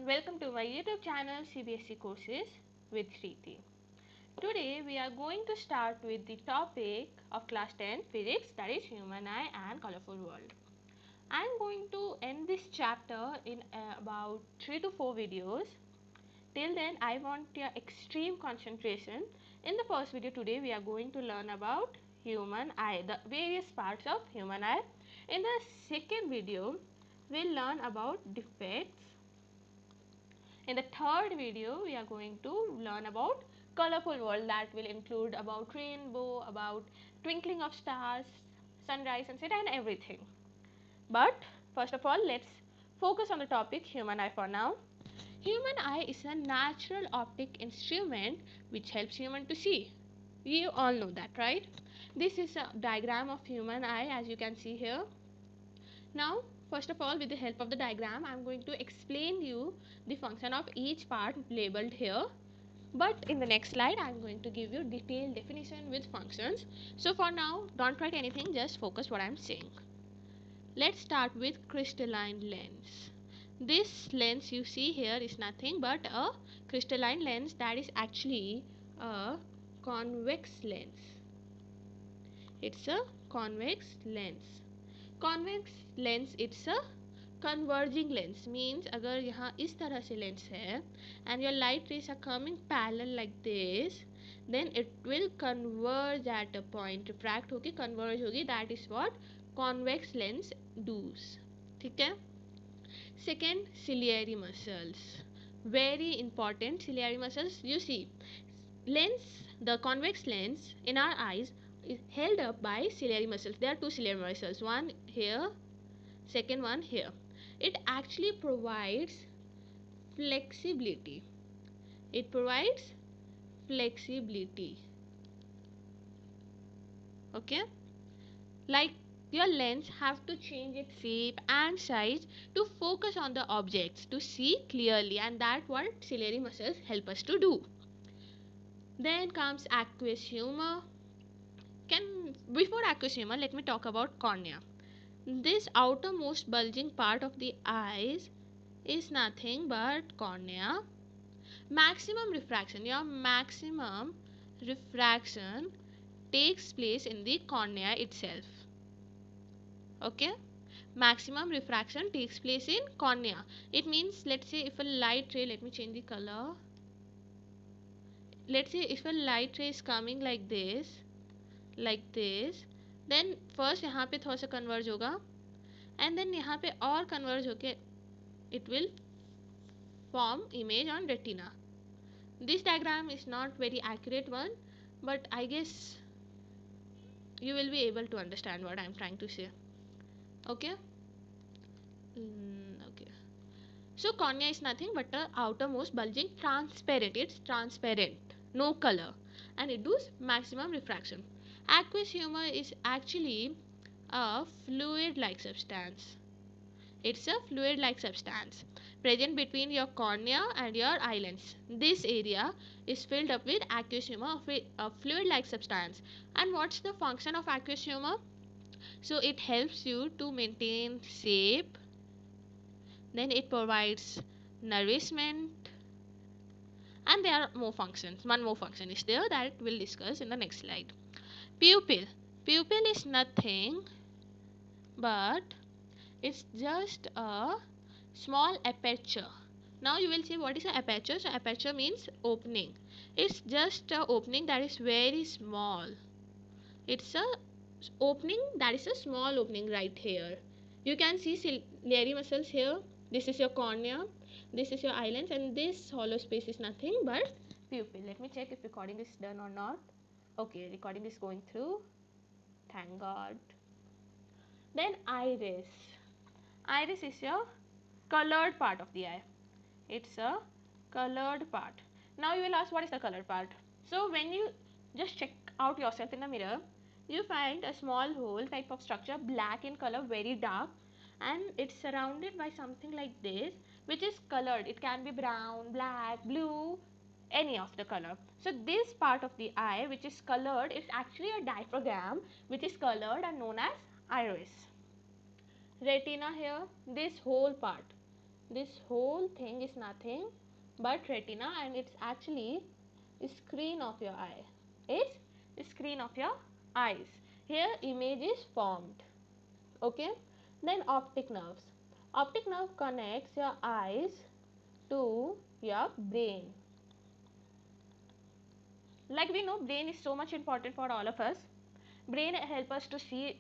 welcome to my YouTube channel Cbse courses with Shriti. Today we are going to start with the topic of class 10 physics, that is human eye and colorful world. I am going to end this chapter in about 3 to 4 videos. Till then I want your extreme concentration. In the first video today we are going to learn about human eye, the various parts of human eye. In the second video we'll learn about defects. In the third video we are going to learn about colorful world, that will include about rainbow, about twinkling of stars, sunrise, sunset and everything. But first of all, let's focus on the topic human eye for now. Human eye is a natural optic instrument which helps human to see. You all know that, right? This is a diagram of human eye, as you can see here. Now, first of all, with the help of the diagram, I am going to explain you the function of each part labeled here. But in the next slide, I am going to give you detailed definition with functions. So for now, don't write anything, just focus what I am saying. Let's start with crystalline lens. This lens you see here is nothing but a crystalline lens, that is actually a convex lens. It's a convex lens. Convex lens it's a converging lens, means अगर यहाँ इस तरह से lens है and your light rays are coming parallel like this, then it will converge at a point, refract होगी, converge होगी, that is what convex lens does. ठीक है. Second, ciliary muscles, very important. Ciliary muscles, you see lens, the convex lens in our eyes is held up by ciliary muscles. There are two ciliary muscles, one here, second one here. It actually provides flexibility. It provides flexibility. Okay, like your lens have to change its shape and size to focus on the objects to see clearly, and that what ciliary muscles help us to do. Then comes aqueous humor. Before aqueous humor, let me talk about cornea. This outermost bulging part of the eyes is nothing but cornea. Maximum refraction, your maximum refraction takes place in the cornea itself. Okay, maximum refraction takes place in cornea. It means, let's say if a light ray, let me change the color. Let's say if a light ray is coming like this, then first यहाँ पे थोड़ा सा converge होगा and then यहाँ पे और converge होके it will form image on retina. This diagram is not very accurate one, but I guess you will be able to understand what I am trying to say. Okay. Okay. So cornea is nothing but the outermost bulging transparent. It's transparent, no color, and it does maximum refraction. Aqueous humor is actually a fluid-like substance. It's a fluid-like substance present between your cornea and your eye lens. This area is filled up with aqueous humor, a fluid-like substance. And what's the function of aqueous humor? So it helps you to maintain shape. Then it provides nourishment, and there are more functions. One more function is there that we'll discuss in the next slide. Pupil. Pupil is nothing but it's just a small aperture. Now you will say, what is an aperture? So aperture means opening. It's just an opening that is very small. It's a opening that is a small opening right here. You can see ciliary muscles here. This is your cornea, this is your eye lens, and this hollow space is nothing but pupil. Let me check if recording is done or not. Okay, recording is going through. Thank God. Then iris. Iris is your colored part of the eye. It's a colored part. Now you will ask, what is the colored part? So when you just check out yourself in the mirror, you find a small hole type of structure, black in color, very dark, and it's surrounded by something like this, which is colored. It can be brown, black, blue, any of the color. So this part of the eye which is colored is actually a diaphragm which is colored and known as iris. Retina here, this whole part, This whole thing is nothing but retina, and it's actually the screen of your eye. It's the screen of your eyes. Here image is formed. Okay. Then optic nerves. Optic nerve connects your eyes to your brain. Like we know, brain is so much important for all of us. Brain helps us to see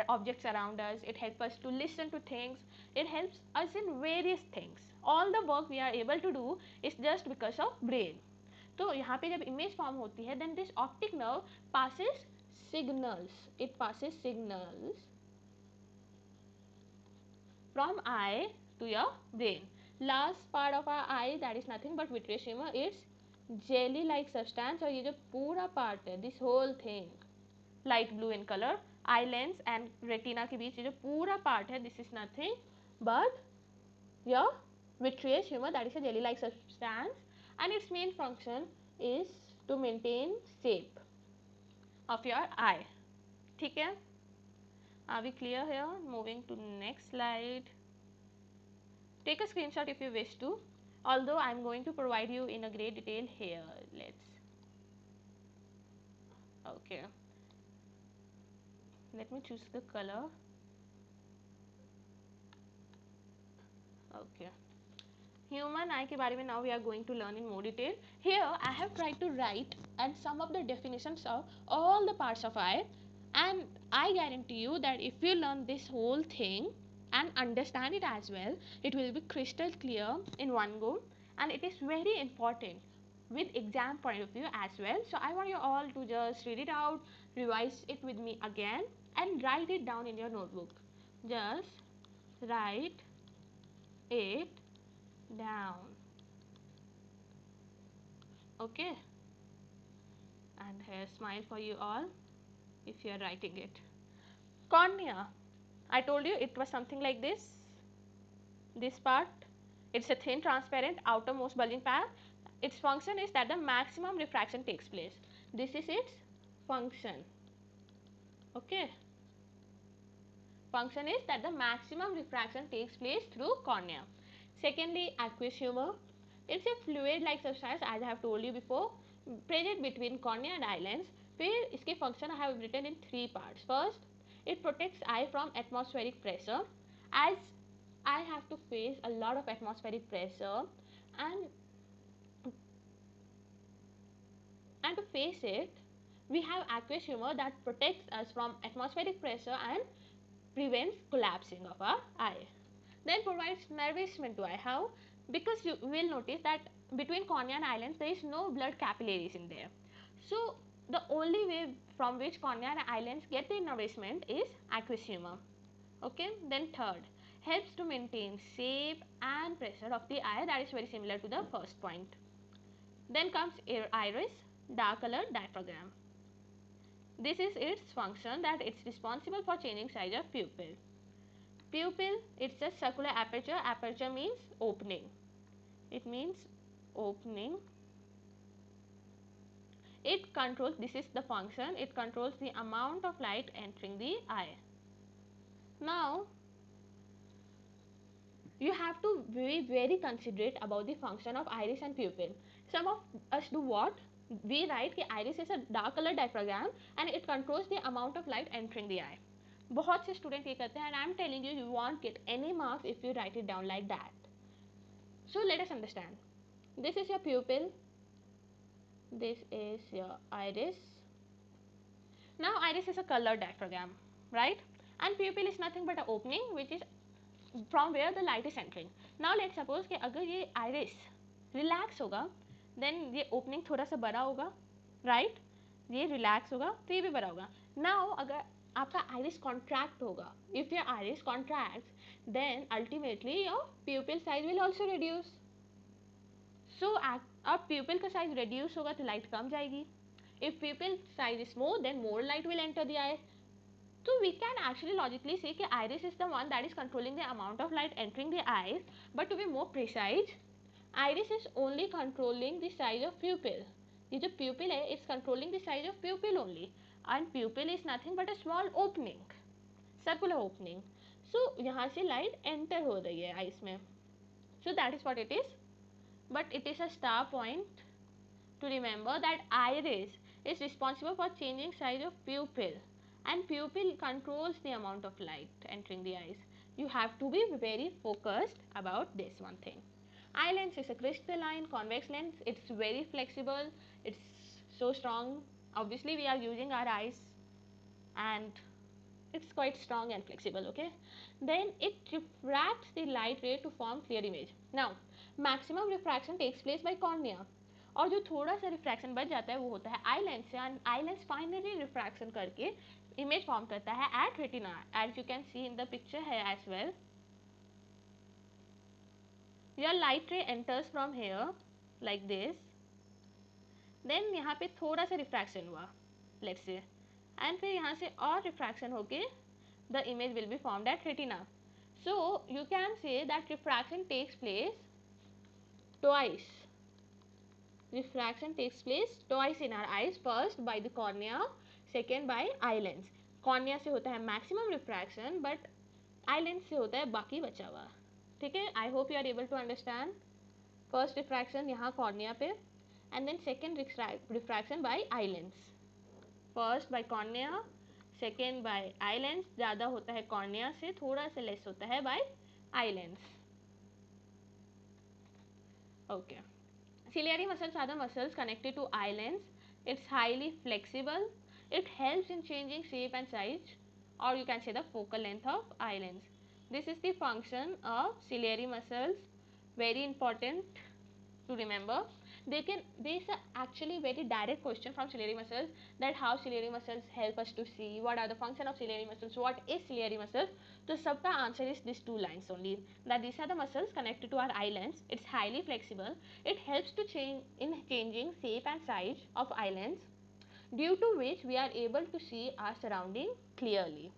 objects around us. It helps us to listen to things. It helps us in various things. All the work we are able to do is just because of brain. तो यहाँ पे जब image form होती है, then this optic nerve passes signals. It passes signals from eye to your brain. Last part of our eye, that is nothing but vitreous humor. It's jelly like substance, और ये जो पूरा part है, this whole thing, light blue in color, eye lens and retina के बीच ये जो पूरा part है, this is nothing but your vitreous humor, that is a jelly like substance, and its main function is to maintain shape of your eye. ठीक है? Are we clear here? Moving to next slide. Take a screenshot if you wish to, although I am going to provide you in a great detail here. Okay, let me choose the color. Okay, human eye के बारे में now we are going to learn in more detail. Here I have tried to write and sum up the definitions of all the parts of eye, and I guarantee you that if you learn this whole thing and understand it as well, it will be crystal clear in one go, and it is very important with exam point of view as well. So I want you all to just read it out, revise it with me again, and write it down in your notebook. Just write it down. Okay, and here smile for you all if you are writing it. Cornea, I told you it was something like this part. It's a thin transparent outermost bulging part. Its function is that the maximum refraction takes place. This is its function. Okay, function is that the maximum refraction takes place through cornea. Secondly, aqueous humor. It's a fluid like substance, as I have told you before, present between cornea and eye lens. फिर इसके function I have written in three parts. First, it protects eye from atmospheric pressure, as I have to face a lot of atmospheric pressure, and to face it, we have aqueous humor that protects us from atmospheric pressure and prevents collapsing of our eye. Then provides nourishment to eye. How? Because you will notice that between cornea and eye lens there is no blood capillaries in there. So the only way from which cornea and eye lens get their nourishment is aqueous humor. Okay. Then third, helps to maintain shape and pressure of the eye. That is very similar to the first point. Then comes iris, dark colored diaphragm. This is its function, that it's responsible for changing size of pupil. Pupil, it's a circular aperture. Aperture means opening. It means opening. It controls, this is the function, it controls the amount of light entering the eye. Now, you have to be very considerate about the function of iris and pupil. Some of us do what? We write that iris is a dark color diaphragm and it controls the amount of light entering the eye. बहुत से student ये करते हैं, and I am telling you, you won't get any marks if you write it down like that. So let us understand. This is your pupil. This is your iris. Now iris is a colored diaphragm, right? And pupil is nothing but an opening which is from where the light is entering. Now let's suppose कि अगर ये iris relax होगा, then ये opening थोड़ा सा बड़ा होगा, right? ये relax होगा तो ये भी बड़ा होगा. Now अगर आपका iris contract होगा, if your iris contracts, then ultimately your pupil size will also reduce. So अब pupil का size reduce होगा तो light कम जाएगी. If pupil size is more, then more light will enter the eye. So we can actually logically say that iris is the one that is controlling the amount of light entering the eyes, but to be more precise, iris is only controlling the size of pupil. ये जो pupil है, it's controlling the size of pupil only, and pupil is nothing but a small opening, circular opening. So यहाँ से light enter हो रही है eyes में. So that is what it is. But it is a star point to remember that iris is responsible for changing size of pupil, and pupil controls the amount of light entering the eyes. You have to be very focused about this one thing. Eye lens is a crystalline convex lens. It's very flexible. It's so strong. Obviously we are using our eyes, and it's quite strong and flexible. Okay, then it refracts the light ray to form clear image. Now maximum refraction takes place by cornea, और जो थोड़ा सा refraction बच जाता है वो होता है आई लेंस से, and eye lens finally refraction करके इमेज फॉर्म करता है at retina, as you can see in the picture है as well. Your light ray enters from here like this, then यहाँ पे थोड़ा सा रिफ्रैक्शन हुआ लेट्स से, एंड फिर यहाँ से और रिफ्रैक्शन होके the image will be formed at retina. So you can say that refraction takes place twice. Refraction takes place twice in our eyes. First by the cornea, second by eye lens. Cornea से होता है maximum refraction, but eye lens से होता है बाकी बचा हुआ. ठीक है? I hope you are able to understand. First refraction यहाँ cornea पे, and then second refraction by eye lens. First by cornea, second by eye lens. ज़्यादा होता है कॉर्निया से, थोड़ा सा लेस होता है by eye lens. Okay, ciliary muscles are the muscles connected to eye lens. It's highly flexible. It helps in changing shape and size, or you can say the focal length of eye lens. This is the function of ciliary muscles. Very important to remember. There is actually very direct question from ciliary muscles, that how ciliary muscles help us to see, what are the function of ciliary muscles, what is ciliary muscles. So sabka answer is these two lines only, that these are the muscles connected to our eye lens. It's highly flexible. It helps to change in changing shape and size of eye lens, due to which we are able to see our surrounding clearly.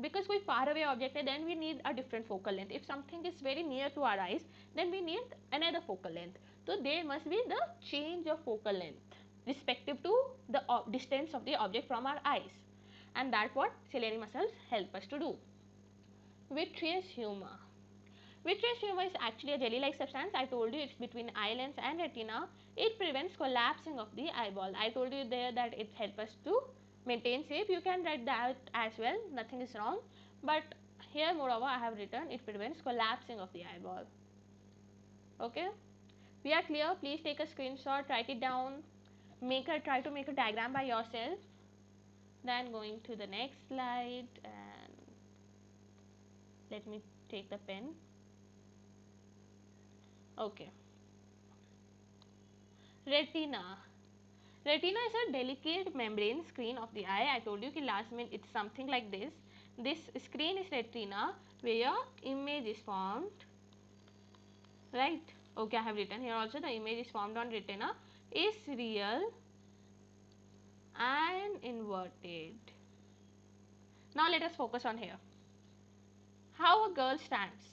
Because कोई far away object है, then we need a different focal length. If something is very near to our eyes, then we need another focal length. So there must be the change of focal length respective to the distance of the object from our eyes, and that's what ciliary muscles help us to do. Vitreous humor. Vitreous humor is actually a jelly-like substance. I told you it's between eye lens and retina. It prevents collapsing of the eyeball. I told you there that it helps us to maintain shape. You can write that as well, nothing is wrong. But here moreover I have written it prevents collapsing of the eyeball. Okay, we are clear. Please take a screenshot, write it down, try to make a diagram by yourself. Then going to the next slide, and let me take the pen. Okay, retina. Retina is a delicate membrane screen of the eye. I told you कि last minute it's something like this. This screen is retina, where image is formed, right? Okay, I have written here also, the image is formed on retina is real and inverted. Now let us focus on here. How a girl stands.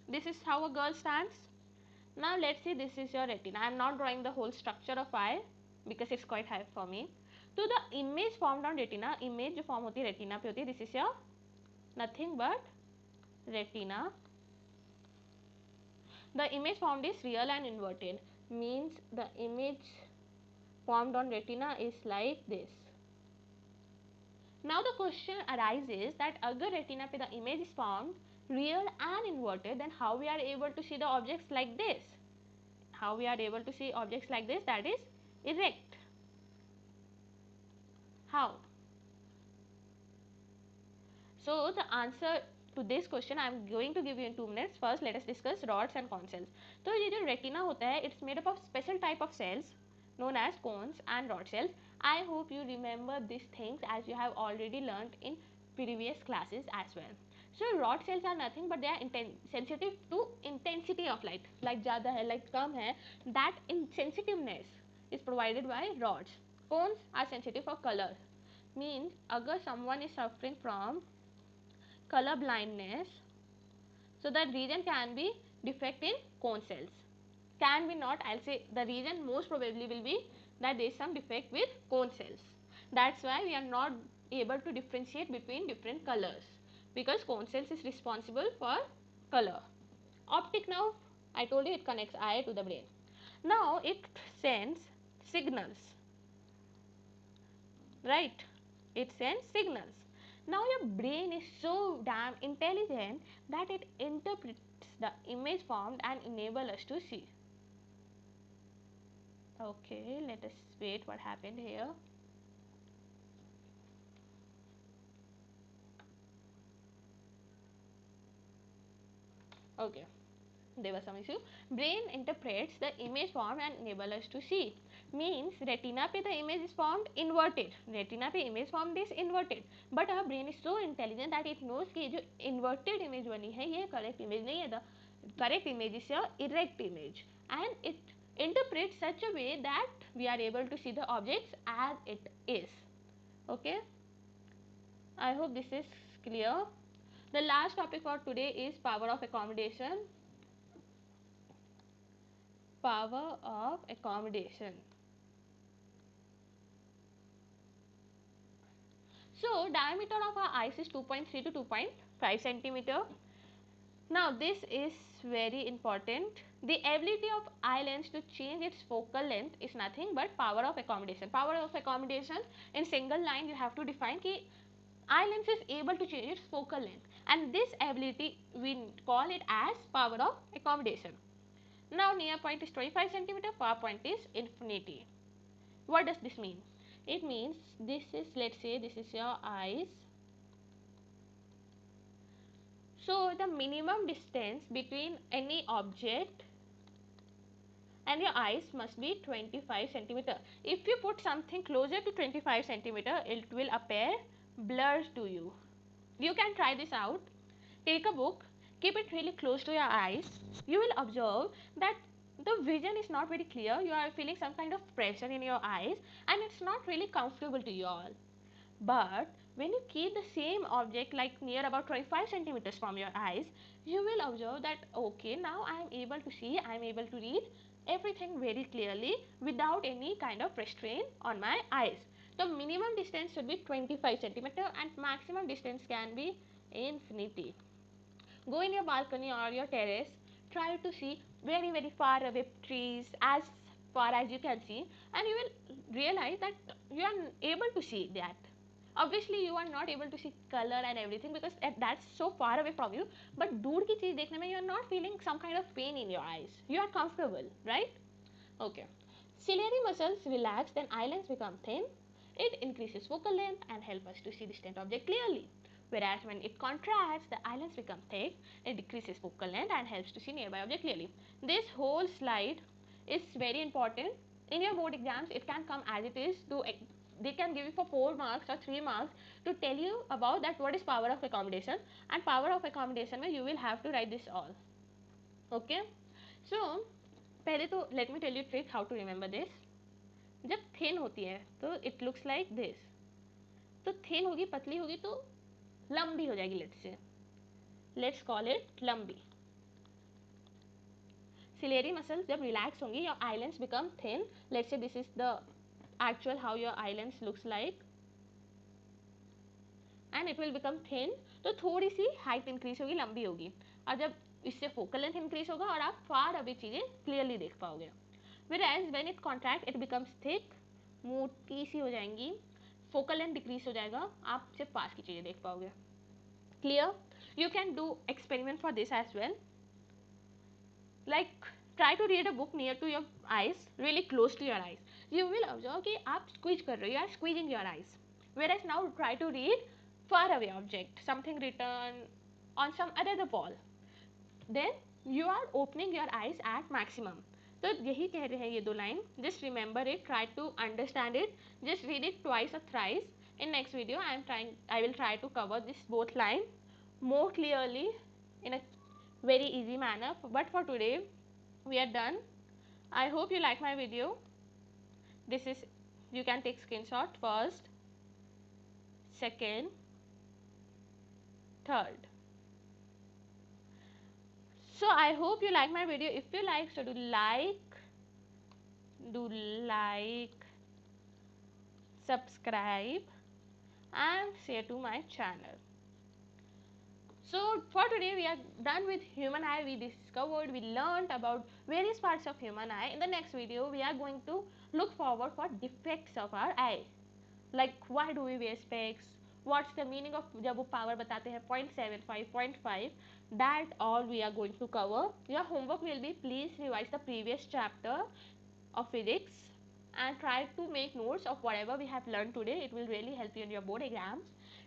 This is how a girl stands. Now let's see, this is your retina. I am not drawing the whole structure of eye because it's quite high for me. So the image formed on retina, image जो form होती है retina पे होती है, this is your nothing but retina. The image formed is real and inverted, means the image formed on retina is like this. Now the question arises that अगर retina पे the image is formed real and inverted, then how we are able to see the objects like this? How we are able to see objects like this, that is erect? How? So the answer to this question I am going to give you in 2 minutes. First let us discuss rods and cone cells. तो ये जो retina होता है, it's made up of special type of cells known as cones and rod cells. I hope you remember these things as you have already learnt in previous classes as well. So rod cells are nothing but they are sensitive to intensity of light. Light ज़्यादा है, light कम है, that insensitiveness is provided by rods. Cones are sensitive for color, means अगर someone is suffering from color blindness, so that region can be defect in cone cells. Can be not, I'll say the reason most probably will be that there is some defect with cone cells. That's why we are not able to differentiate between different colors, because cone cells is responsible for color. Optic nerve, I told you, it connects eye to the brain. Now it sends signals, right? It sends signals. Now your brain is so damn intelligent that it interprets the image formed and enable us to see. Okay, let us wait what happened here. Okay, there was some issue. Brain interprets the image formed and enable us to see. Means retina पे the image is formed inverted. Retina पे image formed is inverted. But our brain is so intelligent that it knows कि जो inverted image बनी है ये correct image नहीं है. The correct image is your erect image, and it interprets such a way that we are able to see the objects as it is. Okay, I hope this is clear. The last topic for today is power of accommodation. Power of accommodation. So diameter of our eyes is 2.3 to 2.5 centimeter. Now this is very important. The ability of eye lens to change its focal length is nothing but power of accommodation. Power of accommodation, in single line you have to define कि eye lens is able to change its focal length, and this ability we call it as power of accommodation. Now near point is 25 centimeter, far point is infinity. What does this mean? It means this is, let's say this is your eyes. So the minimum distance between any object and your eyes must be 25 centimeter. If you put something closer to 25 centimeter, it will appear blurred to you. You can try this out. Take a book, keep it really close to your eyes. You will observe that the vision is not very clear. You are feeling some kind of pressure in your eyes and it's not really comfortable to you all. But when you keep the same object like near about 25 centimeters from your eyes, you will observe that okay, now I am able to see, I am able to read everything very clearly without any kind of restraint on my eyes. The minimum distance should be 25 centimeter and maximum distance can be infinity. Go in your balcony or your terrace, try to see very far away trees as far as you can see, and you will realize that you are able to see that. Obviously you are not able to see color and everything because that's so far away from you, but दूर की चीज देखने में you are not feeling some kind of pain in your eyes. You are comfortable, right? Okay. Ciliary muscles relax, then eyelids become thin. It increases focal length and help us to see distant object clearly. Whereas when it contracts, the eyelids become thick, it decreases focal length and helps to see nearby object clearly. This whole slide is very important. In your board exams, it can come as it is. They can give you for 4 marks or 3 marks to tell you about that what is power of accommodation, and power of accommodation में you will have to write this all. Okay. So पहले तो let me tell you trick how to remember this. जब thin होती है तो it looks like this. तो thin होगी, पतली होगी तो लंबी हो जाएगी. Let's call it लंबी. Ciliary muscles जब relax होंगी, your eyelids become thin. Let's say this is the actual how your eyelids looks like, and it will become thin. तो थोड़ी सी height increase होगी, लंबी होगी, और जब इससे focal length increase होगा और आप far away चीजें clearly देख पाओगे. Whereas when it contract, it becomes thick, मोटी सी हो जाएंगी, focal length decrease हो जाएगा, आप सिर्फ पास की चीजें देख पाओगे. Clear? You can do experiment for this as well. Like try to read a book near to your eyes, really close to your eyes. You will observe कि आप squeeze कर रहे हो, you are squeezing your eyes. Whereas now try to read far away object, something written on some other wall. Then you are opening your eyes at maximum. तो यही कह रहे हैं ये दो line. Just remember it, try to understand it, just read it twice or thrice. In next video I will try to cover this both line more clearly in a very easy manner. But for today we are done. I hope you like my video. This is, you can take screenshot first, second, third. So I hope you like my video. If you like, so do like, subscribe and share to my channel. So for today we are done with human eye. We discovered, we learned about various parts of human eye. In the next video we are going to look forward for defects of our eye. Like why do we wear specs? What's the meaning of जब वो power बताते हैं 0.75, 0.5? That all we are going to cover. Your homework will be please revise the previous chapter of physics and try to make notes of whatever we have learned today. It will really help you in your board exams.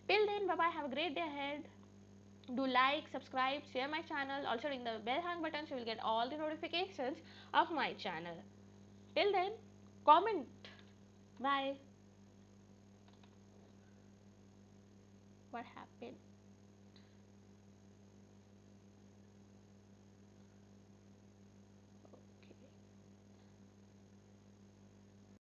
Till then, bye bye. Have a great day ahead. Do like, subscribe, share my channel. Also ring the bell hang button so you will get all the notifications of my channel. Till then, comment. Bye. What happened?